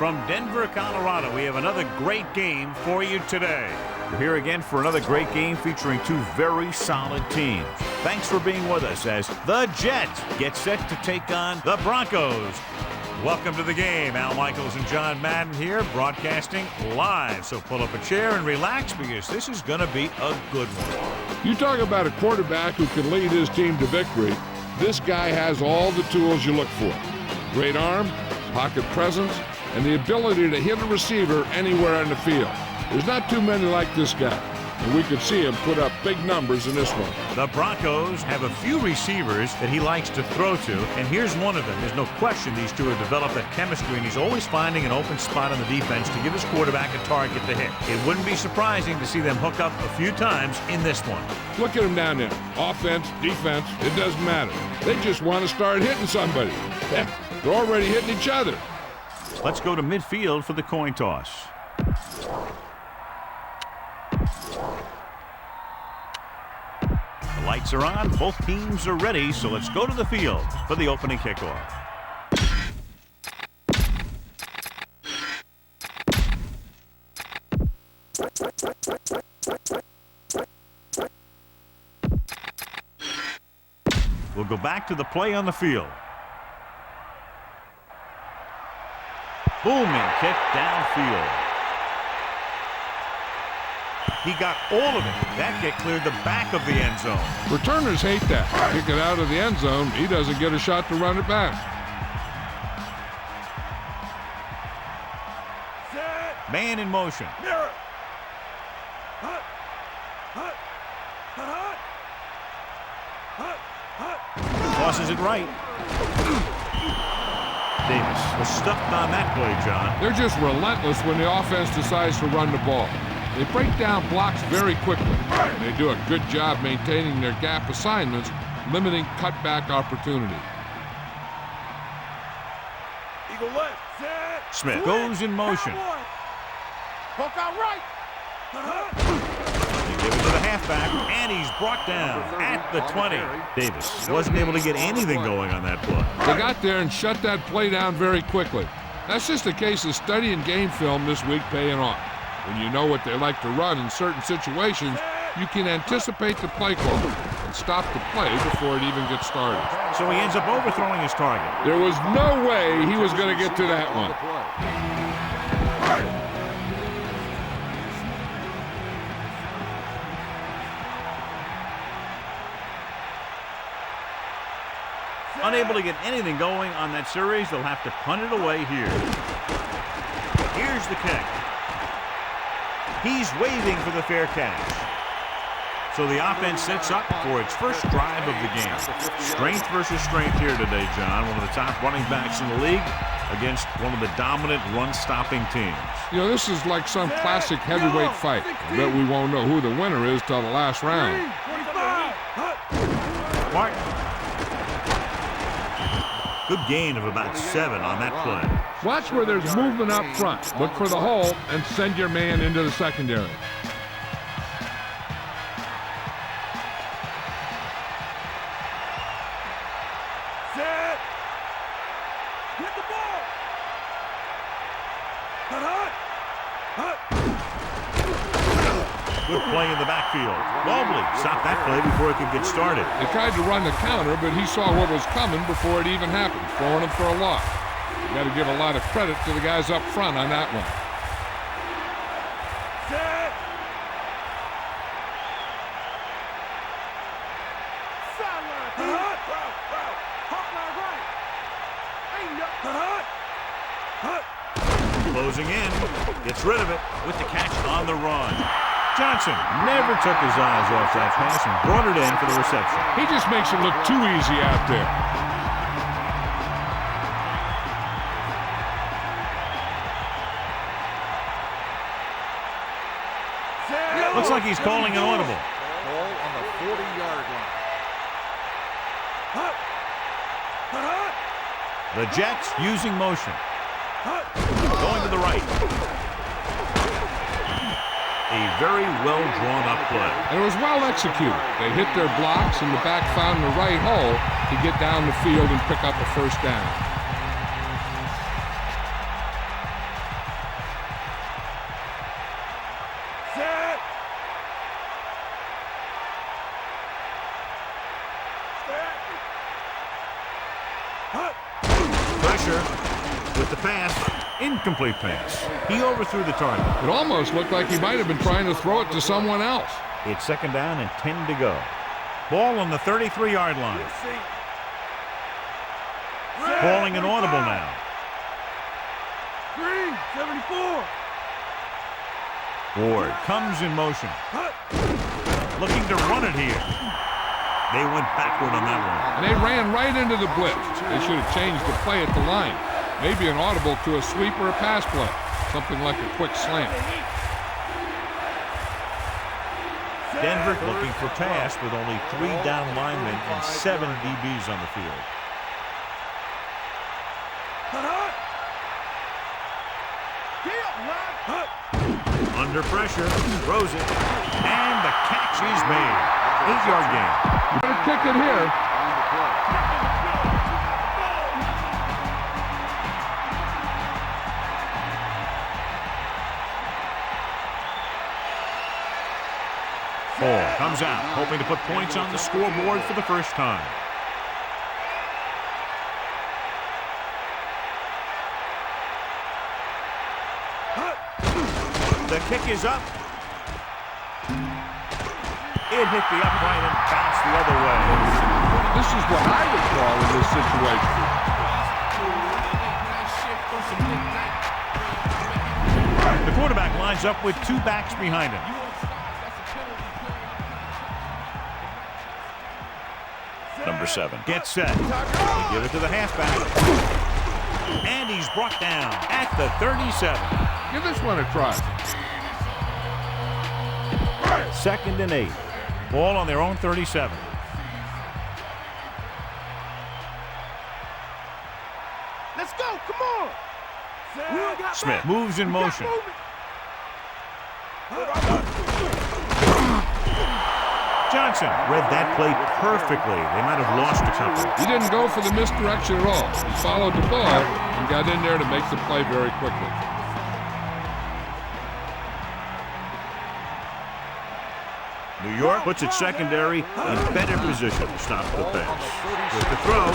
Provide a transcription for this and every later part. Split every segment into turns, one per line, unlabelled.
From Denver, Colorado, we have another great game for you today. We're here again for another great game featuring two very solid teams. Thanks for being with us as the Jets get set to take on the Broncos. Welcome to the game. Al Michaels and John Madden here, broadcasting live. So pull up a chair and relax because this is going to be a good one.
You talk about a quarterback who can lead his team to victory. This guy has all the tools you look for. Great arm, pocket presence, and the ability to hit a receiver anywhere on the field. There's not too many like this guy, and we could see him put up big numbers in this one.
The Broncos have a few receivers that he likes to throw to, and here's one of them. There's no question these two have developed that chemistry, and he's always finding an open spot on the defense to give his quarterback a target to hit. It wouldn't be surprising to see them hook up a few times in this one.
Look at him down there. Offense, defense, it doesn't matter. They just want to start hitting somebody. They're already hitting each other.
Let's go to midfield for the coin toss. The lights are on. Both teams are ready, so let's go to the field for the opening kickoff. We'll go back to the play on the field. Booming kick downfield. He got all of it. That kick cleared the back of the end zone.
Returners hate that. Kick it out of the end zone. He doesn't get a shot to run it back.
Man in motion. Tosses it right. Davis was stuffed on that play, John.
They're just relentless when the offense decides to run the ball. They break down blocks very quickly. They do a good job maintaining their gap assignments, limiting cutback opportunity.
Eagle left, set.
Smith goes in motion.
Poke out right.
They give it to the halfback, and he's brought down at the 20. Davis wasn't able to get anything going on that play.
They got there and shut that play down very quickly. That's just a case of studying game film this week paying off. When you know what they like to run in certain situations, you can anticipate the play call and stop the play before it even gets started.
So he ends up overthrowing his target.
There was no way he was going to get to that one.
Unable to get anything going on that series, they'll have to punt it away here. Here's the kick. He's waving for the fair catch. So the offense sets up for its first drive of the game. Strength versus strength here today, John. One of the top running backs in the league against one of the dominant run-stopping teams.
You know, this is like some classic heavyweight fight. I bet we won't know who the winner is till the last round.
Martin. Good gain of about 7 on that play.
Watch where there's movement up front. Look for the hole and send your man into the secondary.
Set. Hit the ball.
Good play in the backfield. Mobley stopped that play before it could get started.
They tried to run the counter, but he saw what was coming before it even happened, throwing him for a loss. You got to give a lot of credit to the guys up front on that one.
Set. Sideline. Hotline right. Ain't nothing.
Closing in. Gets rid of it with the catch on the run. Johnson never took his eyes off that pass and brought it in for the reception.
He just makes it look too easy out there.
Looks like he's calling an audible.
Ball on the 40-yard line.
The Jets using motion. Going to the right. A very well-drawn-up play.
And it was well executed. They hit their blocks, and the back found the right hole to get down the field and pick up a first down.
Pressure with the pass. Incomplete pass. He overthrew the target.
It almost looked like he might have been trying to throw it to someone else.
It's second down and 10 to go. Ball on the 33-yard line. Calling an audible now.
74.
Ward comes in motion. Looking to run it here. They went backward on that one.
And they ran right into the blitz. They should have changed the play at the line. Maybe an audible to a sweep or a pass play. Something like a quick slant.
Denver looking for pass with only 3 down linemen and 7 DBs on the field. Under pressure, throws it, and the catch is made. 8-yard gain.
You better kick it here.
Ball comes out, hoping to put points on the scoreboard for the first time. The kick is up. It hit the upright and bounced the other way.
This is what I would call in this situation.
The quarterback lines up with 2 backs behind him. Number 7 gets set. They give it to the halfback. And he's brought down at the 37.
Give this one a try.
Second and 8. Ball on their own 37.
Let's go. Come on.
Smith moves in motion. Johnson read that play perfectly. They might have lost a couple.
He didn't go for the misdirection at all. He followed the ball and got in there to make the play very quickly.
New York puts its secondary in better position to stop the pass. With the throw,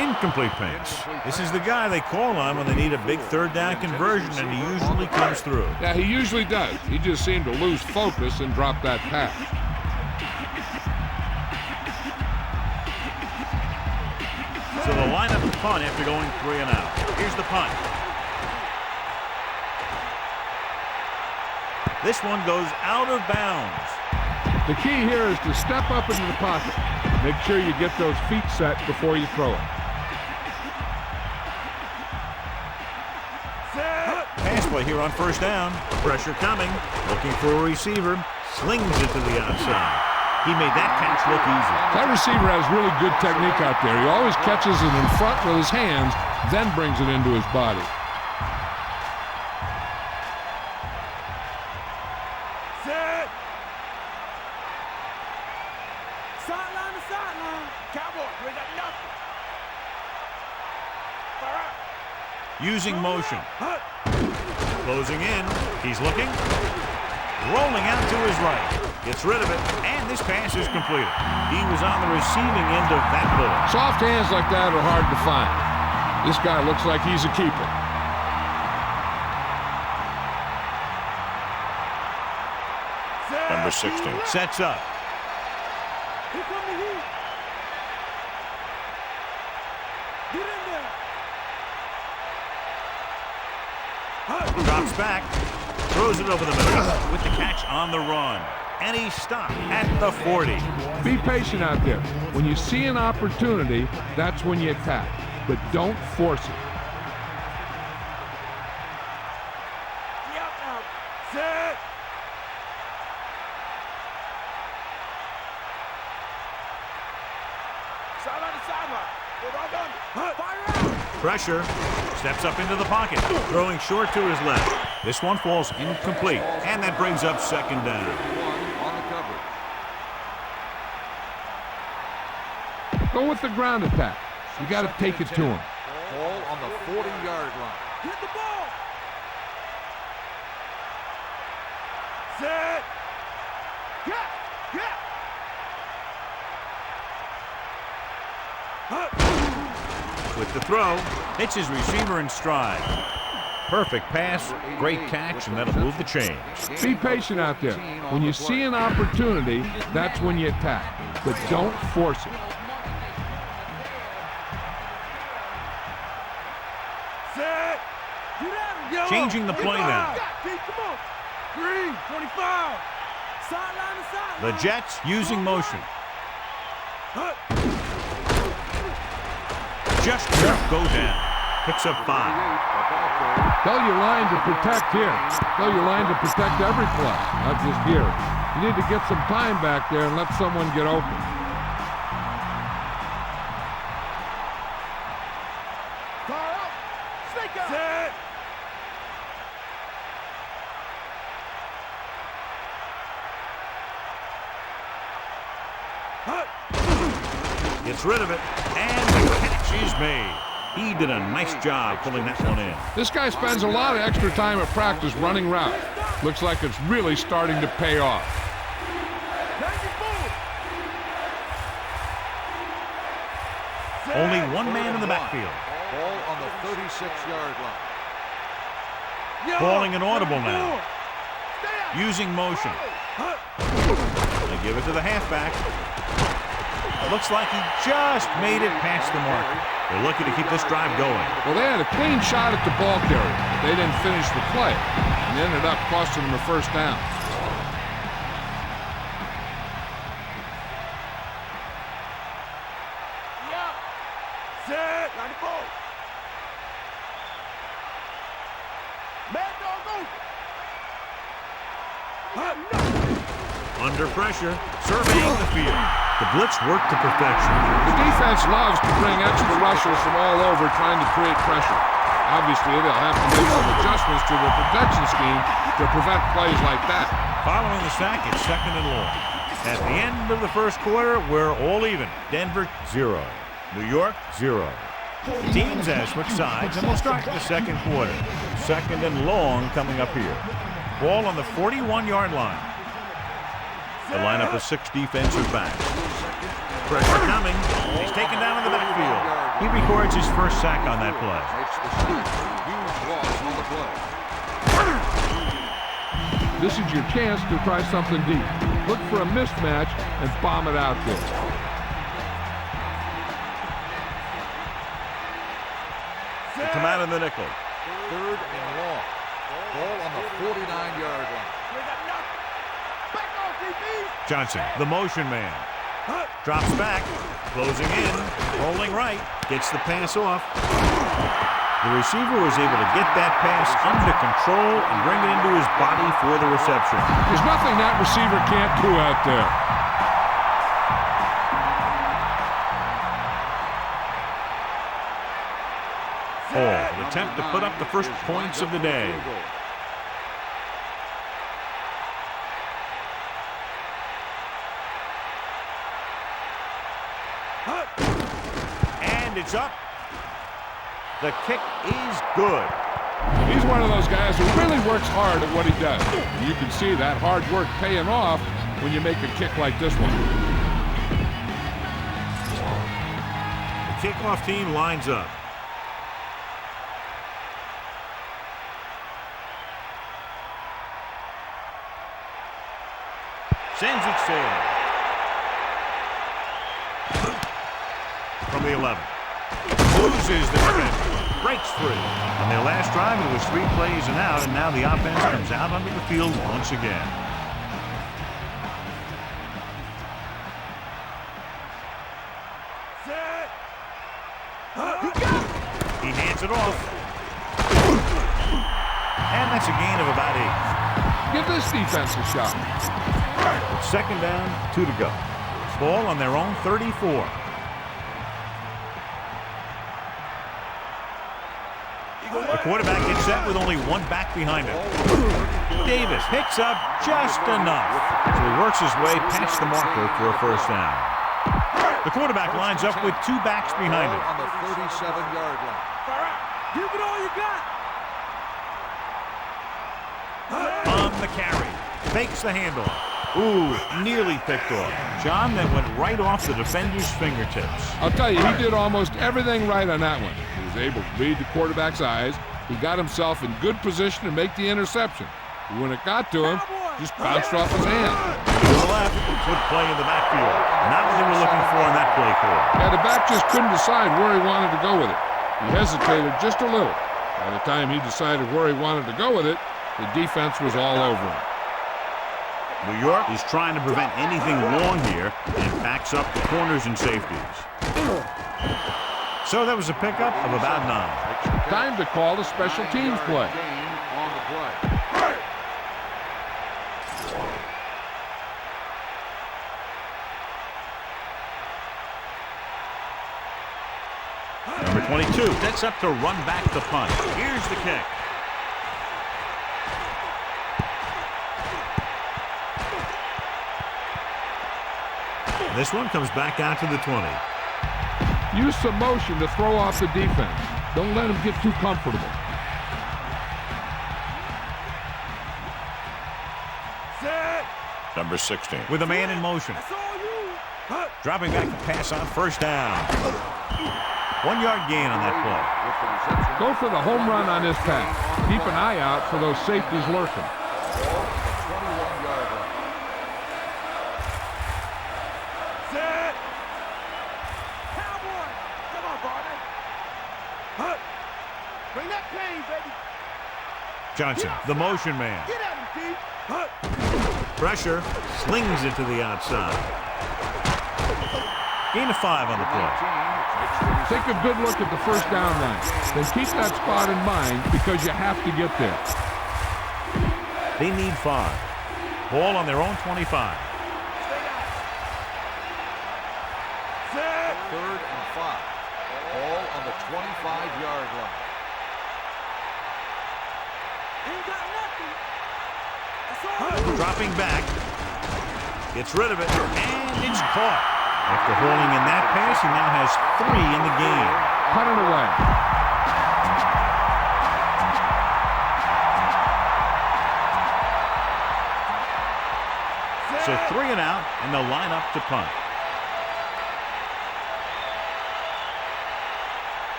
incomplete pass. This is the guy they call on when they need a big third down conversion, and he usually comes through.
Yeah, he usually does. He just seemed to lose focus and drop that pass.
So the lineup to punt after going 3 and out. Here's the punt. This one goes out of bounds.
The key here is to step up into the pocket. Make sure you get those feet set before you throw it.
Pass play here on first down. Pressure coming. Looking for a receiver. Slings it to the outside. He made that catch look easy.
That receiver has really good technique out there. He always catches it in front with his hands, then brings it into his body.
Set. Sideline to sideline. Cowboy, we got nothing. All right.
Using motion. Closing in. He's looking. Rolling out to his right. Gets rid of it, and this pass is completed. He was on the receiving end of that ball.
Soft hands like that are hard to find. This guy looks like he's a keeper.
Number 16 sets up.
Here come the heat. Get in there.
Drops back. Throws it over the middle with the catch on the run. And he stopped at the 40.
Be patient out there. When you see an opportunity, that's when you attack. But don't force it.
Yep, out. Set. Sideline to sideline. We're all done. Fire out.
Pressure. Steps up into the pocket. Throwing short to his left. This one falls incomplete. And that brings up second down.
Go with the ground attack. You got to take it to him.
Ball on the 40-yard line. Hit the ball. Set. Yeah.
With the throw, hits his receiver in stride. Perfect pass, great catch, and that'll move the chains.
Be patient out there. When you see an opportunity, that's when you attack. But don't force it.
Set. Yo,
Changing the play now.
Come on. 25. Sideline to sideline.
The Jets using motion. Just won't go down. Picks up 5.
Tell your line to protect here. Tell your line to protect every play, not just here. You need to get some time back there and let someone get open.
Set.
Gets rid of it, and the catch is made. He did a nice job pulling that one in.
This guy spends a lot of extra time at practice running routes. Looks like it's really starting to pay off.
94.
Only one man in the backfield.
Ball on the 36-yard line.
Calling an audible now. Using motion. They give it to the halfback. Looks like he just made it past the marker. They're looking to keep this drive going.
Well, they had a clean shot at the ball carrier, but they didn't finish the play, and ended up costing them a first down.
Set. 94. Man, dog,
Under pressure, surveying the field. The blitz worked to perfection.
The defense loves to bring extra rushers from all over trying to create pressure. Obviously, they'll have to make some adjustments to the protection scheme to prevent plays like that.
Following the sack, it's 2nd and long. At the end of the first quarter, we're all even. Denver, 0. New York, 0. Teams have switched sides, and we'll start the second quarter. 2nd and long coming up here. Ball on the 41-yard line. The lineup of 6 defensive backs. Pressure coming. He's taken down in the backfield. He records his first sack on that play.
This is your chance to try something deep. Look for a mismatch and bomb it out there.
They come out in the nickel.
3rd and long. Ball on the 49-yard line.
Johnson, the motion man. Drops back, closing in, rolling right, gets the pass off. The receiver was able to get that pass under control and bring it into his body for the reception.
There's nothing that receiver can't do out there.
Hall, an attempt to put up the first points of the day. And it's up. The kick is good.
He's one of those guys who really works hard at what he does. You can see that hard work paying off when you make a kick like this one.
The kickoff team lines up. Sends it sailing. From the 11. Loses the defender. Breaks free. On their last drive, it was 3 plays and out, and now the offense comes out onto the field once again.
Set.
He hands it off. And that's a gain of about 8.
Give this defense a shot.
It's 2nd down, 2 to go. Ball on their own 34. The quarterback gets set with only 1 back behind him. Davis hits up just enough. So he works his way past the marker for a first down. The quarterback lines up with 2 backs behind him.
On the 37-yard line.
Give it all you got.
On the carry. Fakes the handoff. Ooh, nearly picked off. John, that went right off the defender's fingertips.
I'll tell you, he did almost everything right on that one. He was able to read the quarterback's eyes. He got himself in good position to make the interception. But when it got to him, just bounced off his hand.
To the left, good play in the backfield. Not what they were looking for in that play call.
Yeah, the back just couldn't decide where he wanted to go with it. He hesitated just a little. By the time he decided where he wanted to go with it, the defense was all over him.
New York is trying to prevent anything long here and backs up the corners and safeties. So that was a pickup of about 9.
Time to call a special teams play.
Number 22 sets up to run back the punt. Here's the kick. This one comes back out to the 20.
Use some motion to throw off the defense. Don't let them get too comfortable.
Set.
Number 16 with a man in motion.
That's all you.
Dropping back to pass on first down. 1 yard gain on that play.
Go for the home run on this pass. Keep an eye out for those safeties lurking.
Set. Cowboy. Come on, Barney. Bring that pain, baby.
Johnson, the motion man.
Get at him, Pete.
Pressure, slings it to the outside. Gain of 5 on the play.
Take a good look at the first down line. Then keep that spot in mind because you have to get there.
They need 5. Ball on their own 25.
Set.
3rd and 5. Ball on the 25-yard line.
Ain't got nothing. That's all you.
Dropping back. Gets rid of it, and it's caught. After holding in that pass, he now has 3 in the game.
Cut it away.
So 3 and out, and they'll line up to punt.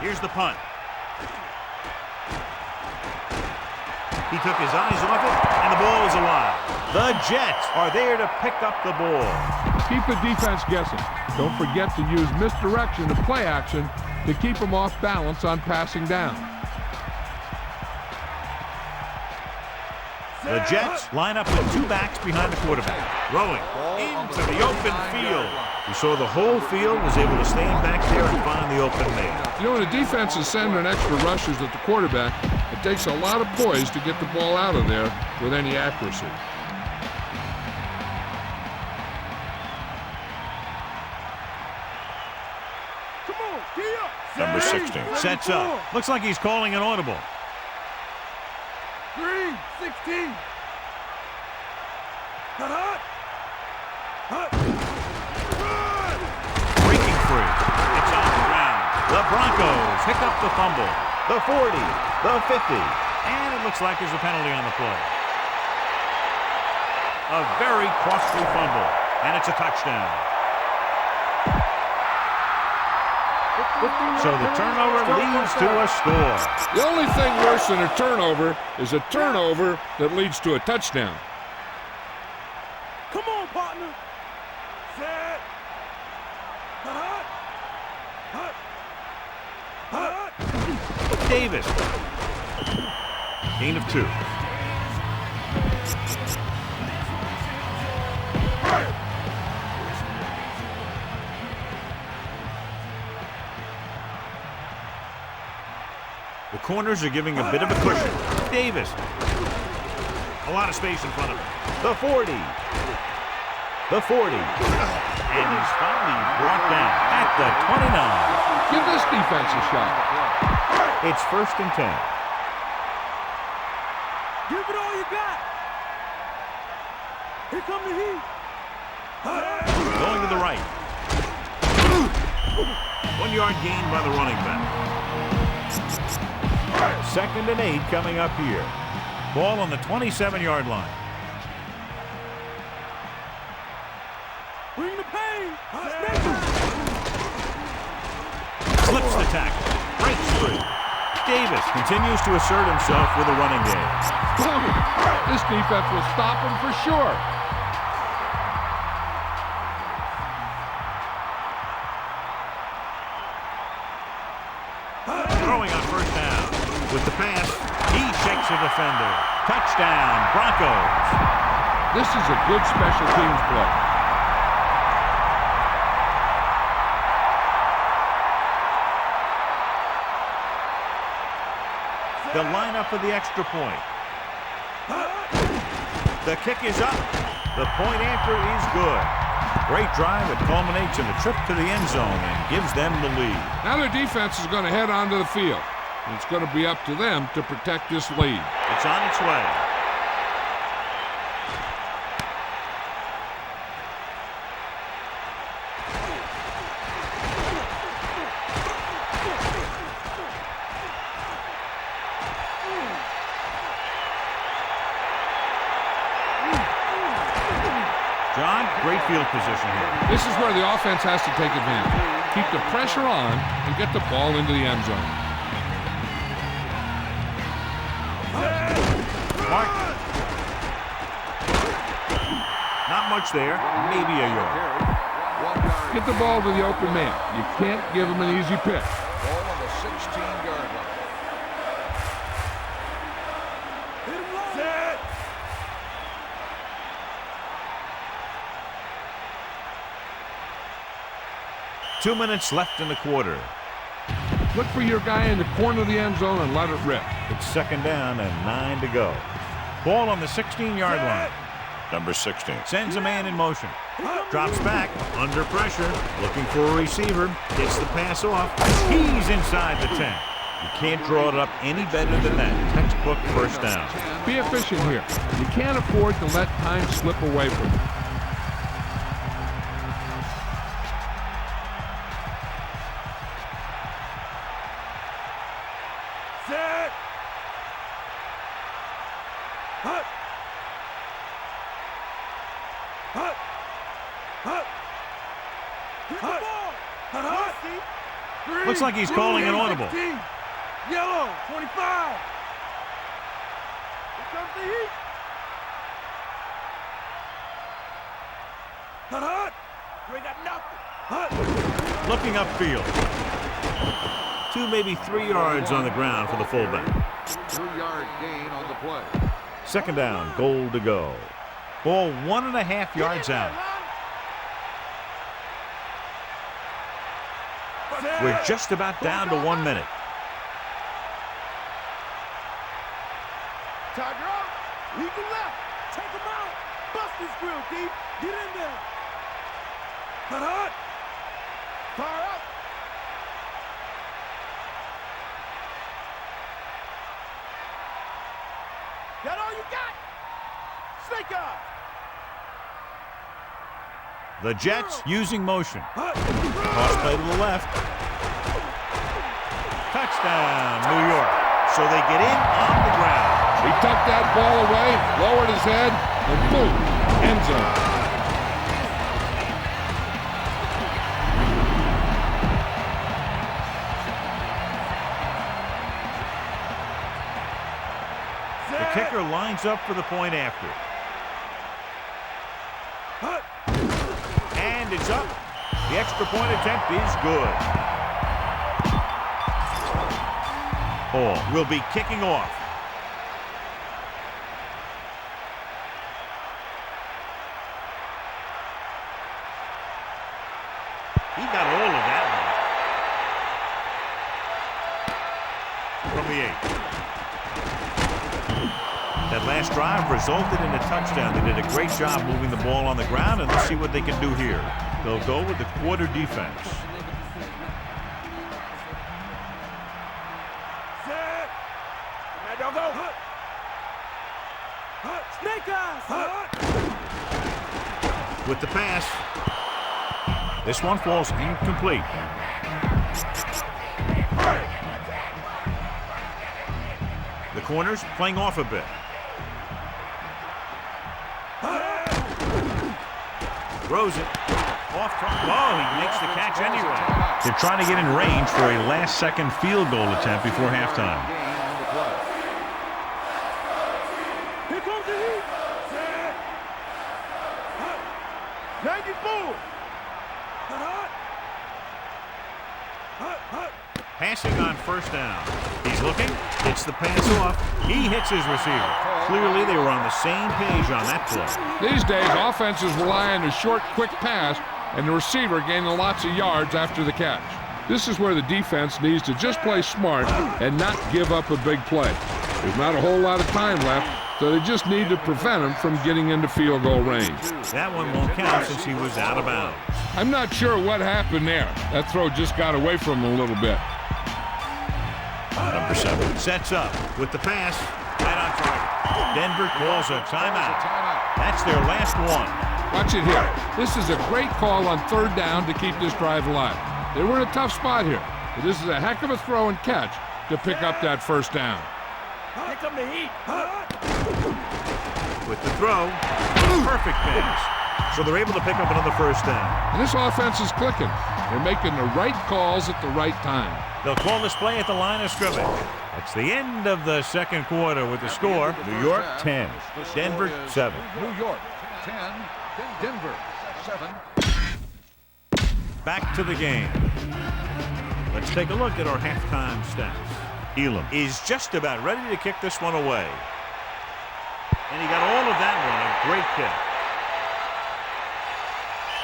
Here's the punt. He took his eyes off it, and the ball is alive. The Jets are there to pick up the ball.
Keep the defense guessing. Don't forget to use misdirection and play action to keep them off balance on passing down.
The Jets line up with 2 backs behind the quarterback. Rolling into the open field. We saw the whole field was able to stand back there and find the open man.
You know, when the defense is sending extra rushers at the quarterback, it takes a lot of poise to get the ball out of there with any accuracy.
Come on, gee up.
Number 16 sets up. Looks like he's calling an audible.
3-16. Cut hot. Hot. Run.
Breaking free. It's on the ground. The Broncos pick up the fumble. The 40, the 50, and it looks like there's a penalty on the play. A very costly fumble, and it's a touchdown. So the turnover leads to a score.
The only thing worse than a turnover is a turnover that leads to a touchdown.
Come on, partner. Set. Hot. Hot. Hot.
Davis. Gain of 2. The corners are giving a bit of a cushion. Davis. A lot of space in front of him. The 40. The 40. And he's finally brought down at the 29.
Give this defense a shot.
It's 1st and 10.
Give it all you got. Here come the heat.
Going to the right. 1 yard gain by the running back. 2nd and 8 coming up here. Ball on the 27-yard line.
Bring the pain.
Flips the tackle. Breaks free. Davis continues to assert himself with a running game.
This defense will stop him for sure.
Throwing on 1st down. With the pass, he shakes a defender. Touchdown, Broncos.
This is a good special teams play.
The lineup for the extra point. The kick is up. The point after is good. Great drive that culminates in a trip to the end zone and gives them the lead.
Now their defense is going to head onto the field. It's going to be up to them to protect this lead.
It's on its way. John, great field position here.
This is where the offense has to take advantage. Keep the pressure on and get the ball into the end zone.
Mark. Not much there. Maybe a yard.
Get the ball to the open man. You can't give him an easy pick.
Ball on the 16-yard line.
Set.
2 minutes left in the quarter.
Look for your guy in the corner of the end zone and let it rip.
It's 2nd down and 9 to go. Ball on the 16-yard line. Number 16 sends a man in motion. Drops back under pressure. Looking for a receiver. Gets the pass off. He's inside the 10. You can't draw it up any better than that. Textbook 1st down.
Be efficient here. You can't afford to let time slip away from you.
Set. Hut. Hut. Hut. Hit the ball. Hut. Hut.
Looks like he's calling an audible.
16. Yellow. 25. Here comes the heat. Hut. Hut. You ain't got nothing. Hut.
Looking upfield. 2, maybe 3 yards on the ground for the fullback.
2-yard gain on the play.
2nd down, goal to go. Ball 1.5 yards out. We're just about down to 1 minute.
Tiger out. Lead the left. Take him out. Bust his grill, D. Get in there. Hut, hut. Fire up. That all you got? Snake eye.
The Jets using motion.
Hut.
Cross play to the left. Touchdown, New York. So they get in on the ground.
He tucked that ball away, lowered his head, and boom, end zone.
The kicker lines up for the point after.
Hut.
And it's up. The extra point attempt is good. Ball will be kicking off. He got all of that one. From the 8. That last drive resulted in a touchdown. They did a great job moving the ball on the ground, and let's see what they can do here. They'll go with the quarter defense.
Set. Mad dog go. Hut. Hut. Snake eyes. Hut.
With the pass. This one falls incomplete. corners playing off a bit. Throws it. Off. Oh, he makes the catch anyway. They're trying to get in range for a last-second field goal attempt before halftime.
Here comes the heat. Set. Hut. 94. Hut. Hut. Hut.
Passing on first down. He's looking. Hits the pass off. He hits his receiver. Clearly, they were on the same page on that play.
These days, offenses rely on a short, quick pass and the receiver gaining lots of yards after the catch. This is where the defense needs to just play smart and not give up a big play. There's not a whole lot of time left, so they just need to prevent him from getting into field goal range.
That one won't count since he was out of bounds.
I'm not sure what happened there. That throw just got away from him a little bit.
Number 7 sets up with the pass. Right on target. Denver calls a timeout. That's their last one.
Watch it here. This is a great call on third down to keep this drive alive. They were in a tough spot here, but this is a heck of a throw and catch to pick up that first down.
Here come the heat.
With the throw, perfect pass. So they're able to pick up another first down.
And this offense is clicking. They're making the right calls at the right time.
They'll call this play at the line of scrimmage. That's the end of the second quarter with the score, New York 10, Denver 7.
New York 10, Denver 7.
Back to the game. Let's take a look at our halftime stats. Elam is just about ready to kick this one away. And he got all of that one, a great kick.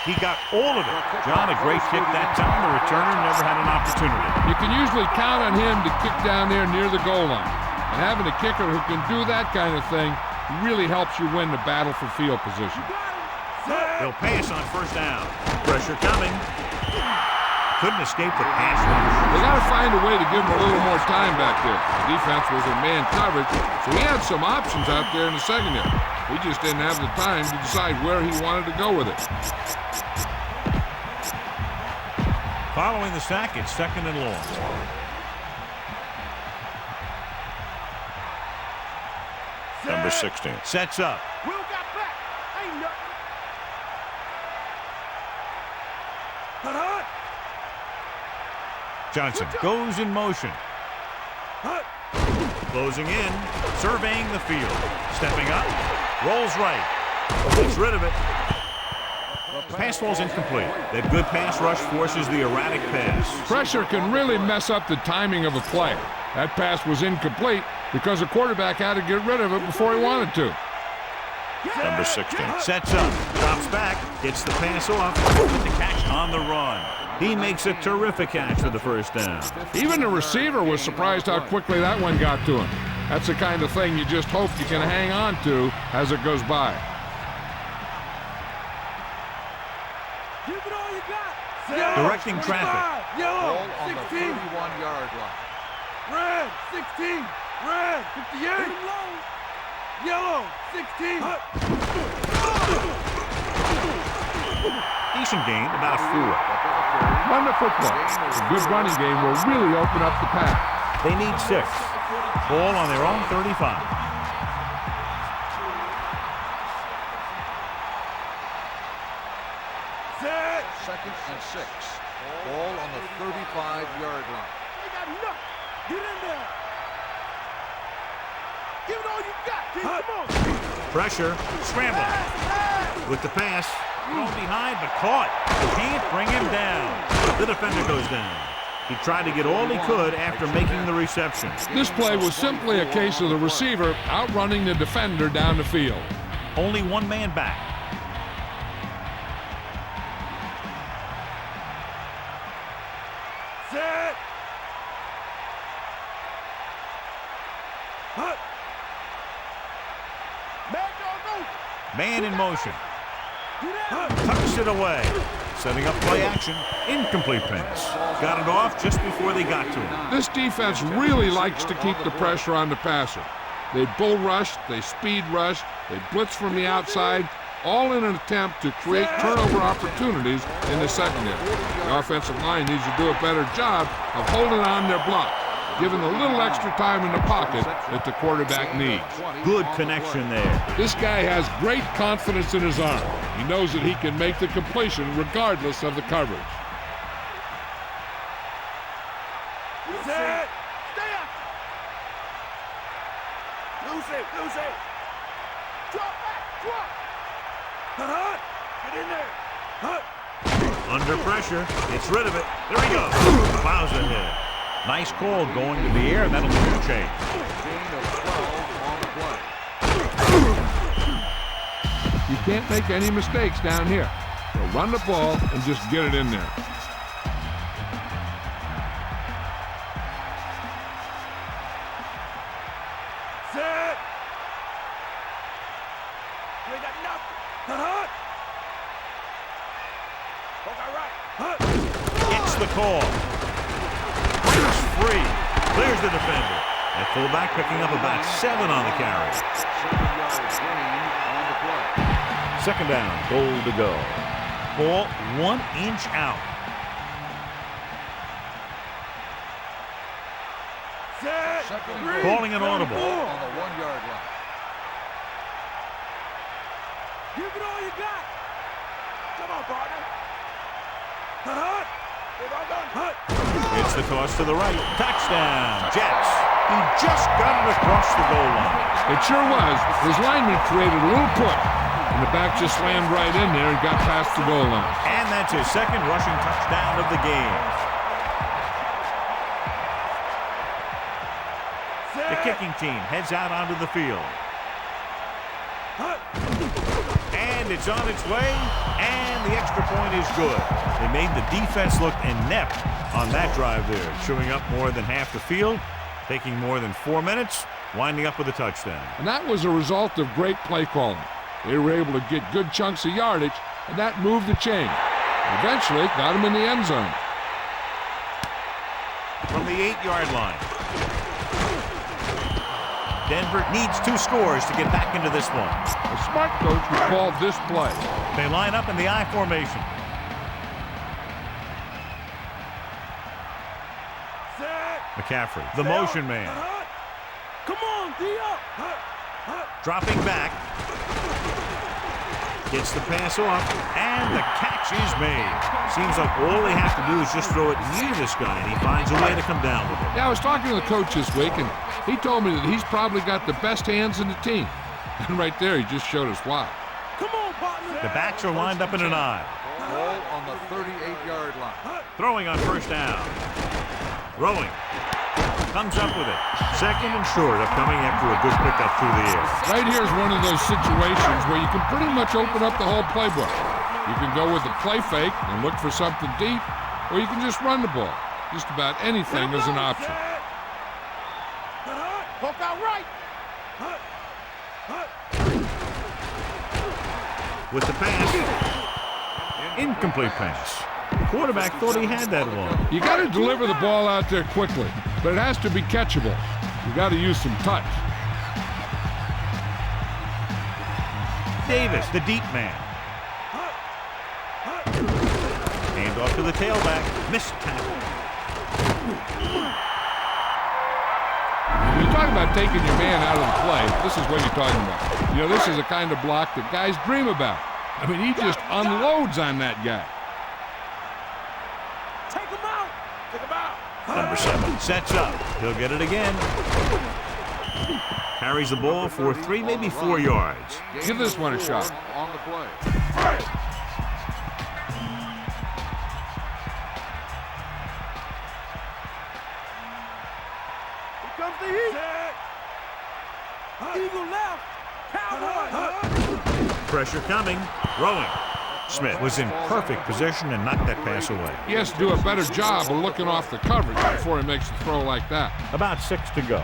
He got all of it. John, a great kick that time. The returner never had an opportunity.
You can usually count on him to kick down there near the goal line. And having a kicker who can do that kind of thing really helps you win the battle for field position.
They'll pass on first down. Pressure coming. Couldn't escape the pass rush.
They got to find a way to give him a little more time back there. The defense was in man coverage, so he had some options out there in the secondary. He just didn't have the time to decide where he wanted to go with it.
Following the sack, it's 2nd and long. Number 16 sets up.
Will got back. Ain't nothing. Hut.
Johnson goes in motion.
Hut.
Closing in, surveying the field. Stepping up, rolls right. Gets rid of it. The pass falls incomplete. That good pass rush forces the erratic pass.
Pressure can really mess up the timing of a play. That pass was incomplete because the quarterback had to get rid of it before he wanted to.
Number 16 sets up, drops back, gets the pass off, with the catch on the run. He makes a terrific catch for the first down.
Even the receiver was surprised how quickly that one got to him. That's the kind of thing you just hope you can hang on to as it goes by.
Give it all you got.
Directing traffic.
Yellow,
Ball on the
16.
31-yard line.
Red, 16. Red, 58. Yellow, 16.
Decent gain, about 4.
Run the football. A good running game will really open up the pass.
They need 6. Ball on their own 35.
Set.
2nd and 6. Ball on the 35-yard line.
They got enough. Get in there. Give it all you got, kid. Come on.
Pressure, scrambling. With the pass, thrown behind but caught. Can't bring him down. The defender goes down. He tried to get all he could after making the reception.
This play was simply a case of the receiver outrunning the defender down the field.
Only one man back.
Set. Hut. Mad dog open.
Man in motion.
Hut.
Tucks it away. Setting up play action. Incomplete pass. Got it off just before they got to him.
This defense really likes to keep the pressure on the passer. They bull rush, they speed rush, they blitz from the outside, all in an attempt to create turnover opportunities in the secondary. The offensive line needs to do a better job of holding on their block. giving a little extra time in the pocket that the quarterback needs.
Good connection there.
This guy has great confidence in his arm. He knows that he can make the completion regardless of the coverage.
Set. Stay up. Lose it. Drop back. Drop. Hut. Get in there. Hut.
Under pressure, gets rid of it. There he goes. Plows ahead. Nice call going to the air. That'll be a change.
Gain of 12 on the play.
You can't make any mistakes down here. So run the ball and just get it in there.
Set. You ain't got nothing. Hut. Okay, right. Hut.
Gets the call. Breaks free. Clears the defender. That fullback picking up about 7 on the carry.
7 yards gain on the play.
Second down, goal to go. Ball 1 inch out.
Set.
Second and
Three.
goal.
Calling an audible.
On the 1 yard line.
Give it all you got. Come on, partner. Hut. Hut.
It's the toss to the right. Touchdown, Jets. He just got it across the goal line.
It sure was. His lineman created a little push, and the back just slammed right in there and got past the goal line.
And that's his second rushing touchdown of the game. The kicking team heads out onto the field. And it's on its way, and the extra point is good. They made the defense look inept on that drive there, chewing up more than half the field, taking more than 4 minutes, winding up with a touchdown.
And that was a result of great play calling. They were able to get good chunks of yardage, and that moved the chain. Eventually, got him in the end zone.
From the 8-yard line. Denver needs 2 scores to get back into this one.
A smart coach would call this play.
They line up in the I formation. McCaffrey, the motion man.
Come on, Dio.
Dropping back. Gets the pass off, and the catch is made. Seems like all they have to do is just throw it near this guy, and he finds a way to come down with it.
Yeah, I was talking to the coach this week, and he told me that he's probably got the best hands in the team. And right there, he just showed us why.
Come on, partner.
The backs are lined up in an I.
Ball on the 38-yard line.
Throwing on first down. Rowing. Comes up with it. Second and short, upcoming after a good pickup through the air.
Right here is one of those situations where you can pretty much open up the whole playbook. You can go with the play fake and look for something deep, or you can just run the ball. Just about anything is an option.
Poke out right.
With the pass. Incomplete pass. Quarterback thought he had that one.
You got to deliver the ball out there quickly, but it has to be catchable. You got to use some touch.
Davis, the deep man. Hand off to the tailback. Missed tackle.
When you talk about taking your man out of the play, this is what you're talking about. You know, this is the kind of block that guys dream about. I mean, he just unloads on that guy.
Take him out. Take him out.
Number 7 sets up. He'll get it again. Carries the ball for 3, maybe 4 yards.
Give this one a shot.
On the play.
Here comes the heat. Eagle left. Cowboy.
Pressure coming. Rowing. Smith was in perfect position and knocked that pass away.
He has to do a better job of looking off the coverage before he makes the throw like that.
About 6 to go.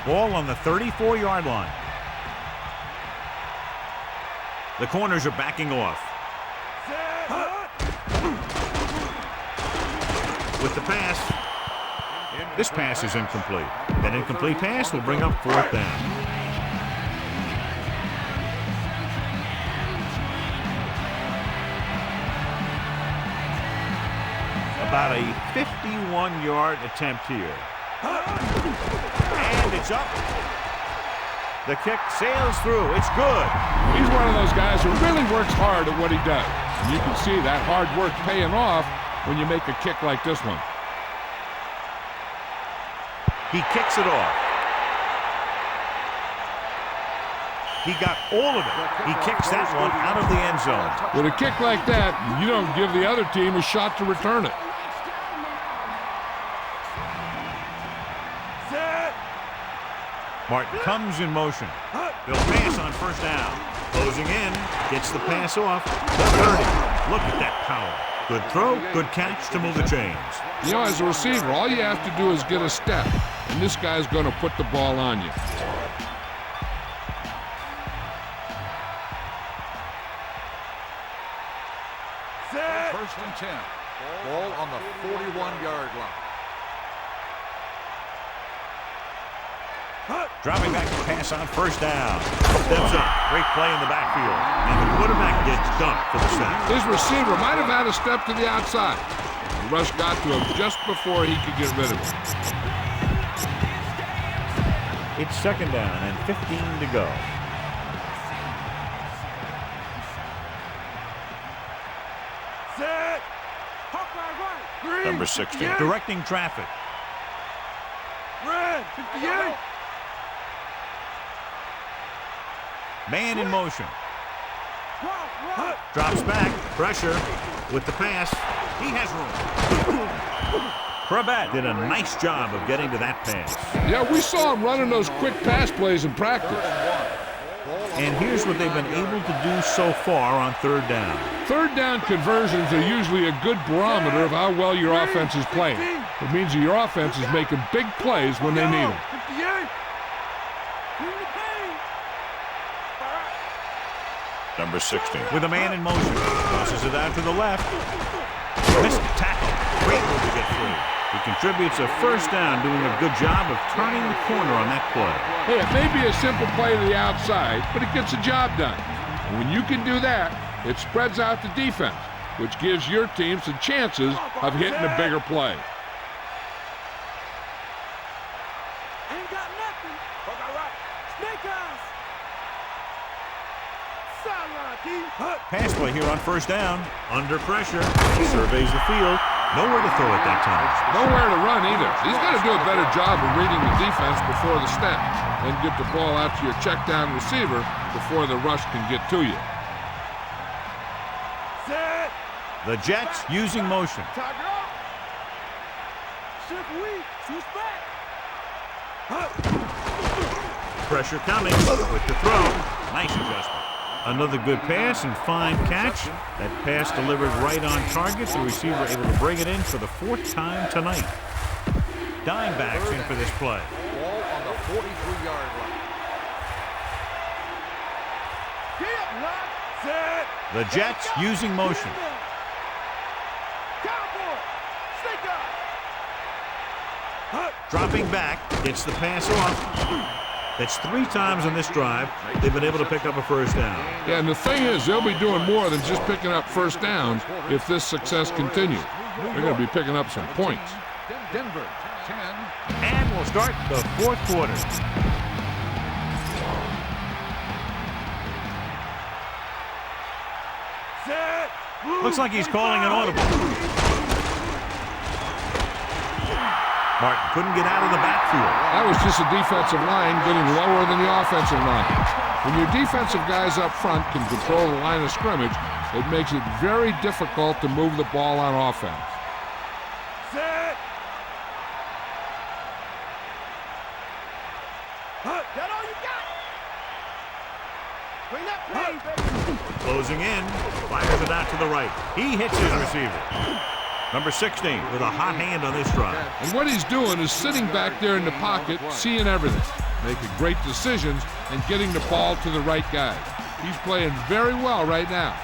Ball on the 34-yard line. The corners are backing off. With the pass. This pass is incomplete. That incomplete pass will bring up 4th down. About a 51-yard attempt here. And it's up. The kick sails through. It's good.
He's one of those guys who really works hard at what he does. And you can see that hard work paying off when you make a kick like this one.
He kicks it off. He got all of it. He kicks that one out of the end zone.
With a kick like that, you don't give the other team a shot to return it.
Martin comes in motion. They'll pass on first down. Closing in. Gets the pass off. The 30. Look at that power. Good throw, good catch to move the chains.
You know, as a receiver, all you have to do is get a step, and this guy's going to put the ball on you.
First and 10. Ball on the 41-yard line.
Dropping back to pass on first down. Steps up. Great play in the backfield. And the quarterback gets dumped for the sack.
His receiver might have had a step to the outside. The rush got to him just before he could get rid of it.
It's second down and 15 to go.
Set. Hawkeye right. Green.
Number 16.
58.
Directing traffic.
Red. 58.
Man in motion.
Right.
Drops back. Pressure with the pass. He has room. Krabat did a nice job of getting to that pass.
Yeah, we saw him running those quick pass plays in practice.
And here's what they've been able to do so far on third down.
Third down conversions are usually a good barometer of how well your offense is playing. It means that your offense is making big plays when they need them.
58.
Number 16. With a man in motion. Tosses it out to the left. Missed the tackle. Great move to get through. He contributes a first down, doing a good job of turning the corner on that play.
Hey, it may be a simple play to the outside, but it gets the job done. And when you can do that, it spreads out the defense, which gives your team some chances of hitting a bigger play.
Ain't got nothing. Snake eyes. Sideline, D.
Pass play here on first down. Under pressure. He surveys the field. Nowhere to throw at that time.
Nowhere to run either. He's got to do a better job of reading the defense before the snap and get the ball out to your check down receiver before the rush can get to you.
Set.
The Jets using motion.
Tiger up. Shift weak. Switch back.
Pressure coming with the throw. Nice adjustment. Another good pass and fine catch. That pass delivered right on target. The receiver able to bring it in for the fourth time tonight. Dime backs in for this play.
Ball on the 43-yard line.
Get lock. Set.
The Jets using motion.
Cowboy. Snake eye.
Dropping back. Gets the pass off. That's 3 times on this drive they've been able to pick up a first down.
Yeah, and the thing is, they'll be doing more than just picking up first downs if this success continues. They're going to be picking up some points.
Denver, 10.
And we'll start the fourth quarter.
Set.
Looks like he's calling an audible. Martin couldn't get out of the backfield.
That was just a defensive line getting lower than the offensive line. When your defensive guys up front can control the line of scrimmage, it makes it very difficult to move the ball on offense.
Set. That all you got? Bring that play, baby.
Closing in. Fires it out to the right. He hits his receiver. Number 16 with a hot hand on this drive.
And what he's doing is sitting back there in the pocket, seeing everything, making great decisions, and getting the ball to the right guy. He's playing very well right now.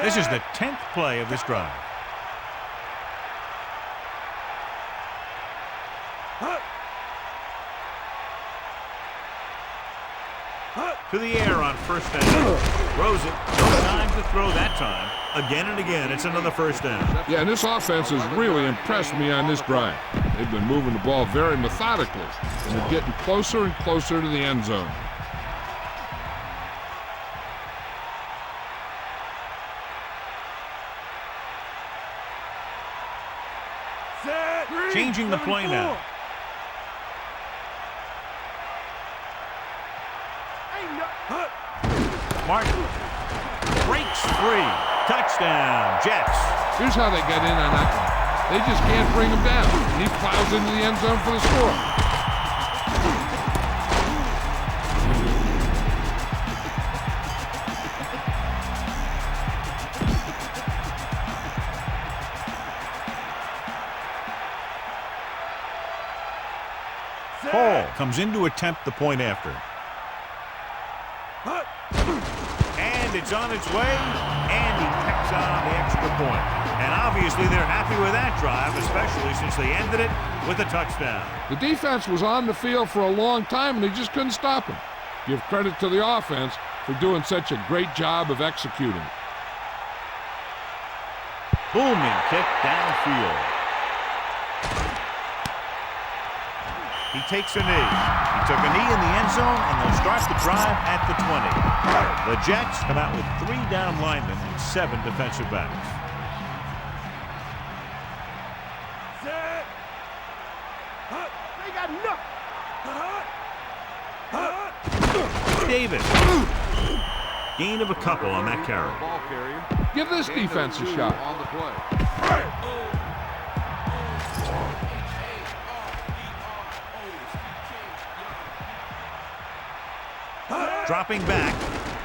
This is the 10th play of this drive. To the air on first down. Throws it. No time to throw that time. Again and again, it's another first down.
Yeah, and this offense has really impressed me on this drive. They've been moving the ball very methodically, and they're getting closer and closer to the end zone.
Changing the play now. Martin breaks free. Touchdown, Jets.
Here's how they get in on that one. They just can't bring him down. And he plows into the end zone for the score.
Hall comes in to attempt the point after. And it's on its way, and he tacks on the extra point. And obviously they're happy with that drive, especially since they ended it with a touchdown.
The defense was on the field for a long time, and they just couldn't stop him. Give credit to the offense for doing such a great job of executing.
Booming kick downfield. He takes a knee. He took a knee in the end zone, and they'll start the drive at the 20. The Jets come out with 3 down linemen and 7 defensive backs.
Set. They got nothing.
Davis. Gain of a couple on that carry.
Ball carrier.
Give this defense a shot.
On the play.
Dropping back.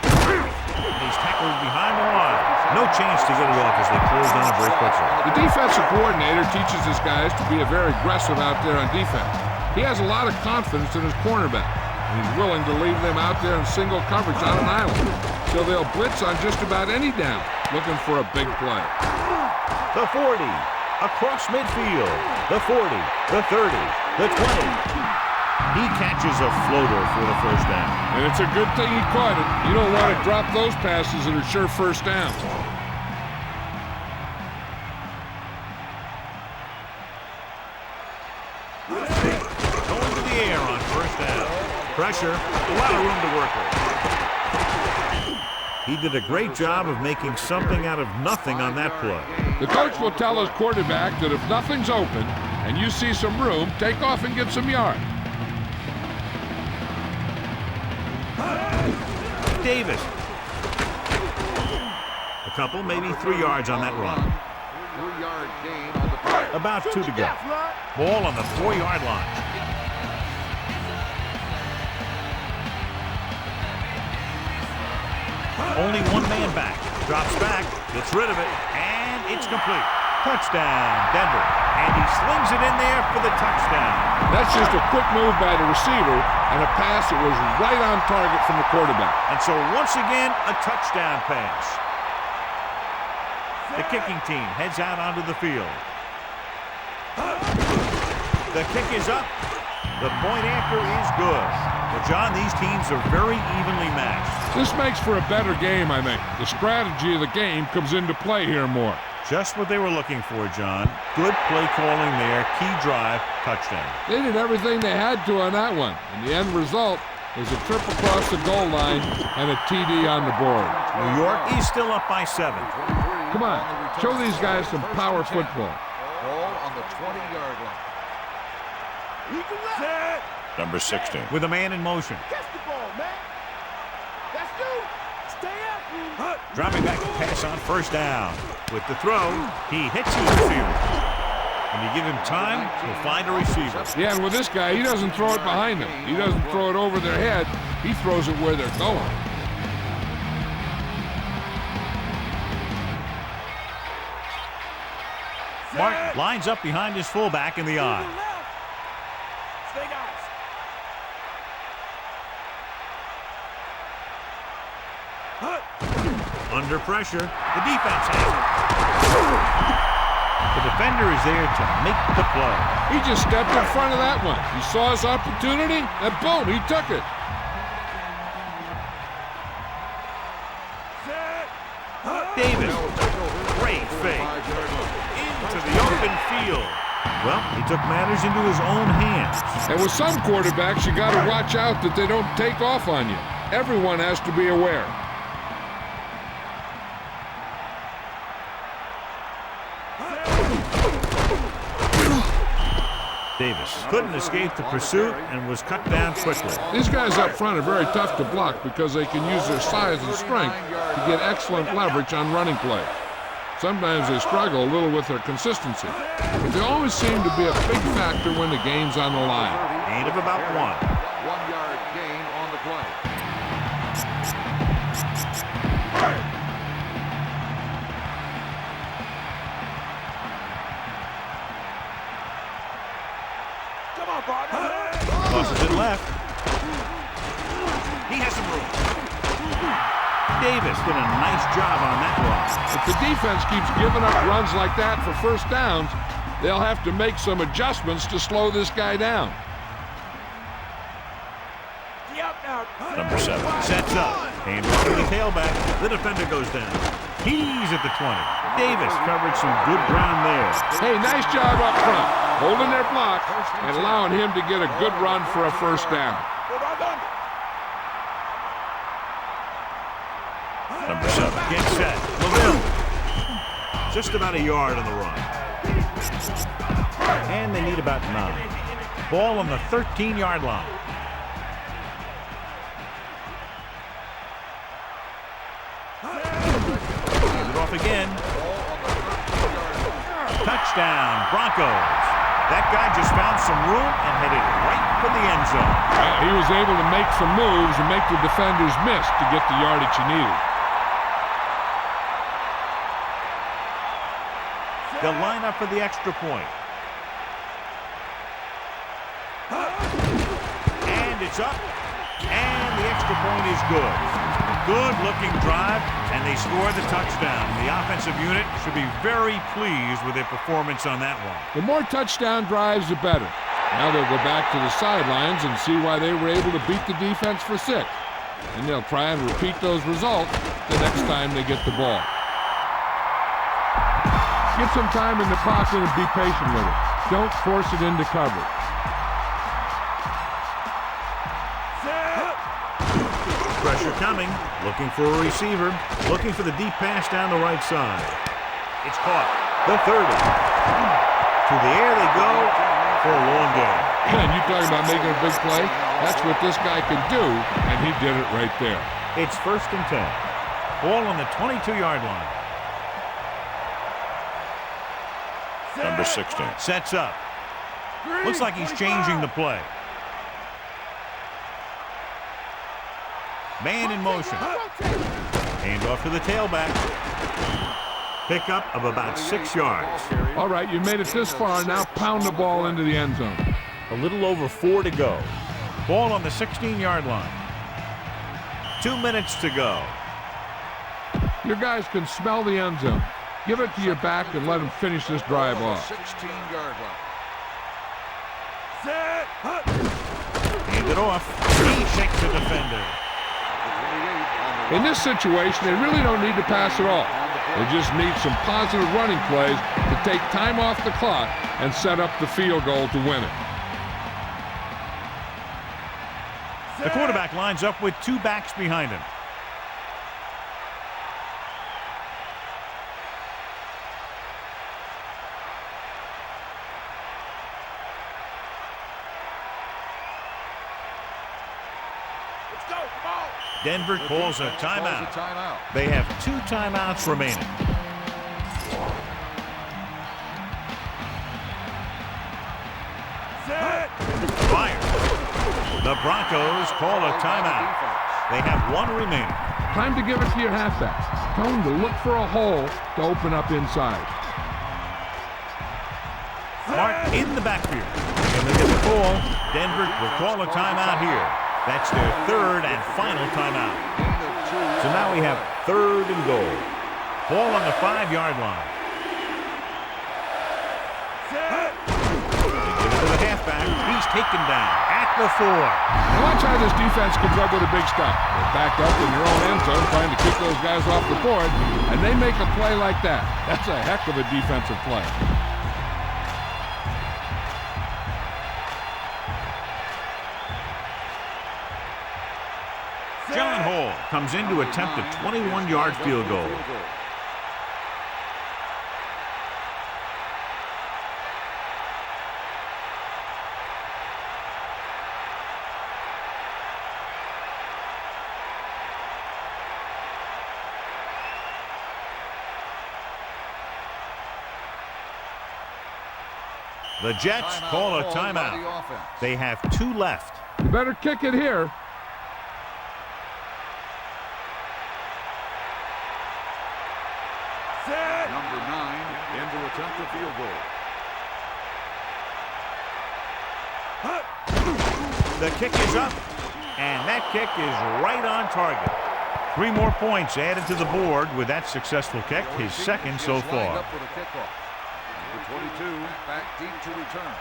He's tackled behind the line. No chance to get it off as they close down very quickly.
The defensive coordinator teaches his guys to be very aggressive out there on defense. He has a lot of confidence in his cornerback. He's willing to leave them out there in single coverage on an island. So they'll blitz on just about any down, looking for a big play.
The 40. Across midfield. The 40. The 30. The 20. He catches a floater for the first down.
And it's a good thing he caught it. You don't want to drop those passes that are sure first downs.
Going to the air on first down. Pressure, a lot of room to work with. He did a great job of making something out of nothing on that play.
The coach will tell his quarterback that if nothing's open and you see some room, take off and get some yards.
Davis. A couple, maybe 3 yards on that run.
3-yard gain on the play.
About 2 to go. Ball on the 4-yard line. Only one man back. Drops back, gets rid of it, and it's complete. Touchdown, Denver. And he slings it in there for the touchdown.
That's just a quick move by the receiver and a pass that was right on target from the quarterback.
And so once again, a touchdown pass. The kicking team heads out onto the field. The kick is up. The point after is good. But John, these teams are very evenly matched.
This makes for a better game, I think. The strategy of the game comes into play here more.
Just what they were looking for, John. Good play calling there. Key drive, touchdown.
They did everything they had to on that one. And the end result was a trip across the goal line and a TD on the board.
New York is still up by 7.
Come on, show these guys some power football.
Ball on the 20-yard line.
Set.
Number 16. With a man in motion.
Catch the ball, man. That's you. Stay after him.
Dropping back to pass on first down. With the throw, he hits his receiver. And you give him time, he'll find a receiver.
Yeah, and with this guy, he doesn't throw it behind them. He doesn't throw it over their head. He throws it where they're going.
Martin lines up behind his fullback in the eye.
Stay guys.
Under pressure, the defense has it. The defender is there to make the play.
He just stepped in front of that one. He saw his opportunity, and boom, he took it.
Well, he took matters into his own hands.
And with some quarterbacks, you got to watch out that they don't take off on you. Everyone has to be aware.
Davis couldn't escape the pursuit and was cut down quickly.
These guys up front are very tough to block because they can use their size and strength to get excellent leverage on running plays. Sometimes they struggle a little with their consistency, but they always seem to be a big factor when the game's on the line.
Gain of about 1.
1 yard gain on the play.
Come on, partner.
Tosses it left. He has some room. Davis did a nice job on that run.
If the defense keeps giving up runs like that for first downs, they'll have to make some adjustments to slow this guy down.
Number 7 sets up. Hands off to the tailback. The defender goes down. He's at the 20. Davis covered some good ground there.
Hey, nice job up front, holding their block and allowing him to get a good run for a first down.
Number 7 gets set. LaVille. Just about a yard on the run. And they need about 9. Ball on the 13-yard line. Hands it off again. Touchdown, Broncos. That guy just found some room and headed right for the end zone.
He was able to make some moves and make the defenders miss to get the yardage he needed.
They'll line up for the extra point. And it's up. And the extra point is good. Good-looking drive, and they score the touchdown. The offensive unit should be very pleased with their performance on that one.
The more touchdown drives, the better. Now they'll go back to the sidelines and see why they were able to beat the defense for 6. And they'll try and repeat those results the next time they get the ball. Get some time in the pocket and be patient with it. Don't force it into coverage.
Pressure coming, looking for a receiver, looking for the deep pass down the right side. It's caught. The 30. To the air they go for a long game.
And you talking about making a big play? That's what this guy can do, and he did it right there.
It's 1st and 10. Ball on the 22-yard line. Number 16 sets up. Looks like he's changing the play. Man in motion. Hand off to the tailback. Pickup of about 6 yards.
All right, you made it this far. Now pound the ball into the end zone.
A little over 4 to go. Ball on the 16-yard line. 2 minutes to go.
Your guys can smell the end zone. Give it to your back and let him finish this drive off.
16-yard line.
Hand it off. He shakes the defender.
In this situation, they really don't need to pass at all. They just need some positive running plays to take time off the clock and set up the field goal to win it.
The quarterback lines up with 2 backs behind him. Denver calls a timeout. They have 2 timeouts remaining. Fire. The Broncos call a timeout. They have 1 remaining.
Time to give it to your halfback. Tell him to look for a hole to open up inside.
Mark in the backfield. And they get the call. Denver will call a timeout here. That's their 3rd and final timeout. So now we have 3rd and goal. Ball on the 5-yard line. They give it to the halfback. He's taken down at the 4.
Now watch how this defense comes up with a big stop. They're backed up in their own end zone trying to kick those guys off the board, and they make a play like that. That's a heck of a defensive play.
John Hall comes in to attempt a 21-yard field goal. The Jets call a timeout. They have 2 left.
You better kick it here.
Set.
Number 9 in to attempt a field goal.
The kick is up, and that kick is right on target. 3 more points added to the board with that successful kick, his second so far.
Number 22 back deep to return.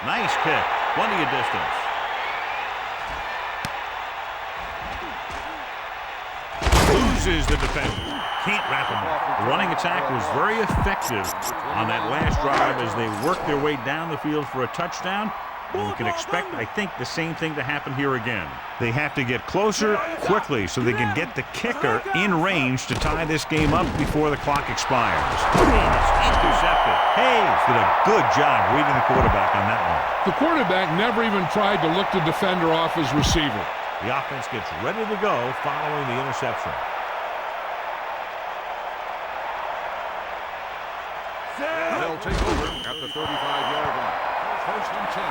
Nice kick, plenty of distance. Loses the defender. Can't wrap him up. The running attack was very effective on that last drive as they worked their way down the field for a touchdown. And we can expect, I think, the same thing to happen here again. They have to get closer quickly so they can get the kicker in range to tie this game up before the clock expires. And it's intercepted. Hayes did a good job reading the quarterback on that one.
The quarterback never even tried to look the defender off his receiver.
The offense gets ready to go following the interception.
They'll take over at the 35-yard line. First and 10.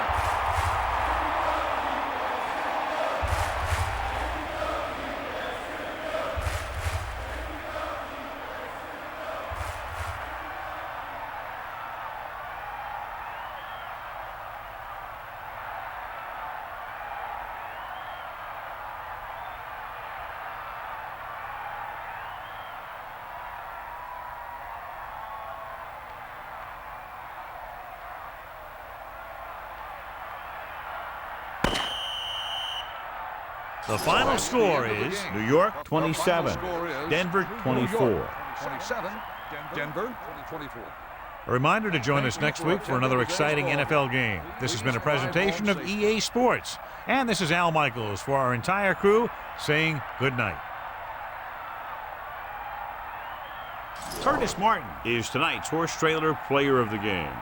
The final score is New York 27, Denver 24.
27, Denver 24.
A reminder to join us next week for another exciting NFL game. This has been a presentation of EA Sports. And this is Al Michaels for our entire crew saying good night. Curtis Martin is tonight's horse trailer player of the game.